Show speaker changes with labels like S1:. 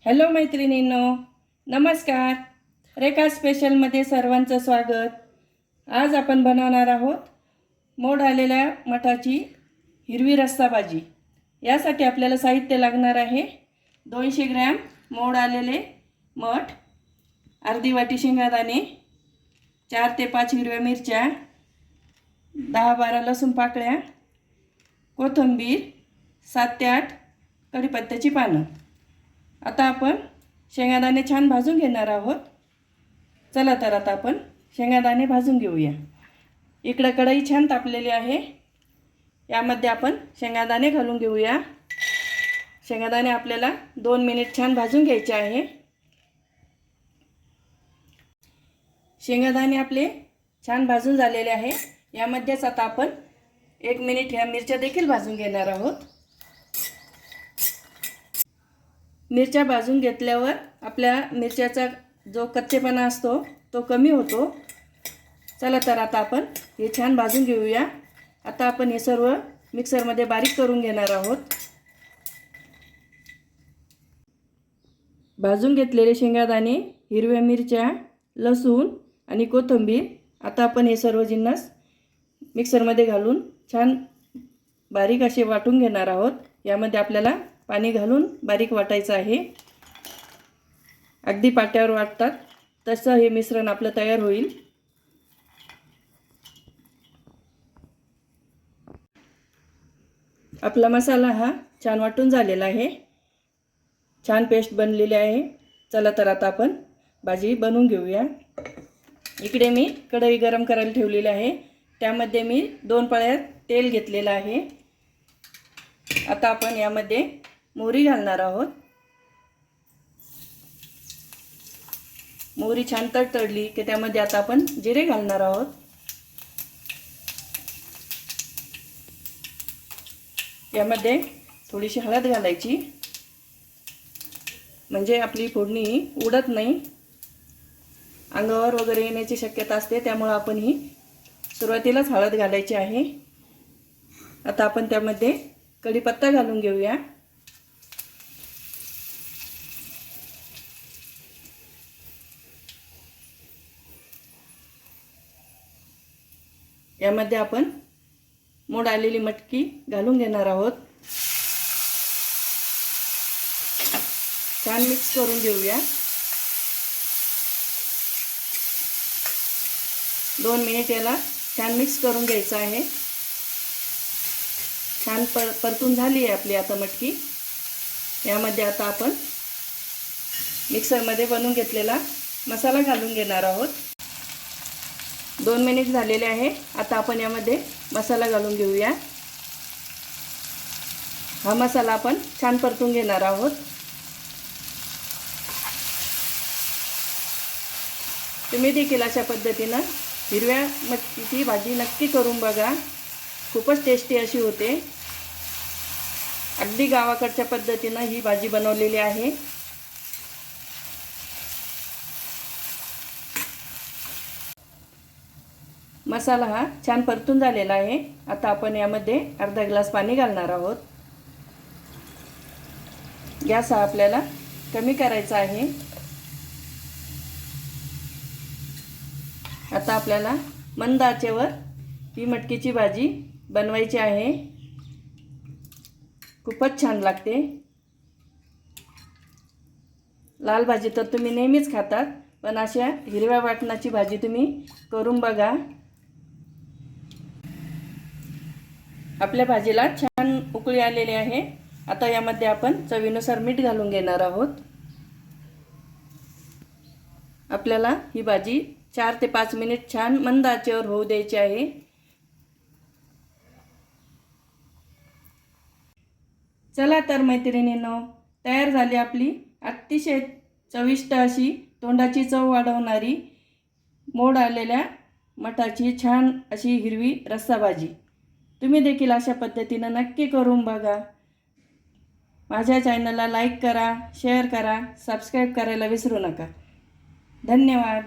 S1: Hello मैत्रिणींनो, नमस्कार. रेखा स्पेशलमध्ये सर्वांचं स्वागत. आज आपण बनवणार आहोत मोड आलेल्या मठाची हिरवी रस्सा भाजी. यासाठी आपल्याला साहित्य लागणार आहे 200 ग्रॅम मोड आलेले मठ, अर्धी वाटी शेंगादाणे, 4 ते 5 हिरव्या मिरच्या, 10-12 लसूण पाकळ्या, कोथिंबीर, 7 ते 8 कढीपत्त्याची पानं. आता आपण शेंगादाणे छान भाजून घेणार आहोत. चला तर आता आपण शेंगादाणे भाजून घेऊया. इकडं कढई छान तापलेली आहे. यामध्ये आपण शेंगादाणे घालून घेऊया. शेंगादाणे आपल्याला 2 मिनिट छान भाजून घ्यायचे आहे. शेंगादाणे आपले छान भाजून झालेले आहे. यामध्येच आता आपण 1 मिनिट ह्या मिरच्या देखील भाजून घेणार आहोत. मिरच्या भाजून घेतल्यावर आपल्या मिरच्याचा जो कच्चेपणा असतो तो कमी होतो. चला तर आता आपण हे छान भाजून घेऊया. आता आपण हे सर्व मिक्सरमध्ये बारीक करून घेणार आहोत. भाजून घेतलेले शेंगादाणे, हिरव्या मिरच्या, लसूण आणि कोथिंबीर आता आपण हे सर्व जिन्नस मिक्सरमध्ये घालून छान बारीक असे वाटून घेणार आहोत. यामध्ये आपल्याला पाणी घालून बारीक वाटायचं आहे. अगदी पाट्यावर वाटतात तसं हे मिश्रण आपलं तयार होईल. आपला मसाला हा छान वाटून झालेला आहे. छान पेस्ट बनलेली आहे. चला तर आता आपण भाजी बनवून घेऊया. इकडे मी कढई गरम करायला ठेवलेली आहे. त्यामध्ये मी 2 पळ्या तेल घेतलेलं आहे. आता आपण यामध्ये मोहरी घालणार आहोत. मोहरी छान तडतडली की त्यामध्ये आता आपण जिरे घालणार आहोत. यामध्ये थोडीशी हळद घालायची म्हणजे आपली फोडणी उडत नाही, अंगावर वगैरे येण्याची शक्यता असते. त्यामुळे आपण ही सुरुवातीलाच हळद घालायची आहे. आता आपण त्यामध्ये कढीपत्ता घालून घेऊया. यामध्ये आपण मोड आलेली मटकी घालून घेणार आहोत. छान मिक्स करून घेऊया. 2 मिनिट याला छान मिक्स करून घ्यायचं आहे. छान परतून झाली आहे आपली आता मटकी. यामध्ये आता आपण मिक्सरमध्ये बनवून घेतलेला मसाला घालून घेणार आहोत. 2 मिनिट झालेले आहे. आता आपण यामध्ये मसाला घालून घेऊया. हा मसाला आपण छान परतून घेणार आहोत. तुम्ही देखील अशा पद्धतीनं हिरव्या मटकीची भाजी नक्की करून बघा. खूपच टेस्टी अशी होते. अगदी गावाकडच्या पद्धतीनं ही भाजी बनवलेली आहे. मसाला हा छान परतून झालेला आहे. आता आपण यामध्ये अर्धा ग्लास पाणी घालणार आहोत. गॅस हा आपल्याला कमी करायचा आहे. आता आपल्याला मंद आचेवर ही मटकीची भाजी बनवायची आहे. खूपच छान लागते. लाल भाजी तर तुम्ही नेहमीच खातात, पण अशा हिरव्या वाटणाची भाजी तुम्ही करून बघा. आपल्या भाजीला छान उकळी आलेली आहे. आता यामध्ये आपण चवीनुसार मीठ घालून घेणार आहोत. आपल्याला ही भाजी 4 ते 5 मिनिट छान मंद आचेवर होऊ द्यायची आहे. चला तर मैत्रिणींनो, तयार झाली आपली अतिशय चविष्ट अशी तोंडाची चव वाढवणारी मोड आलेल्या मठाची छान अशी हिरवी रस्सा भाजी. तुम्ही देखील अशा पद्धतीनं नक्की करून बघा. माझ्या चॅनलला लाईक करा, शेअर करा, सबस्क्राईब करायला विसरू नका. धन्यवाद.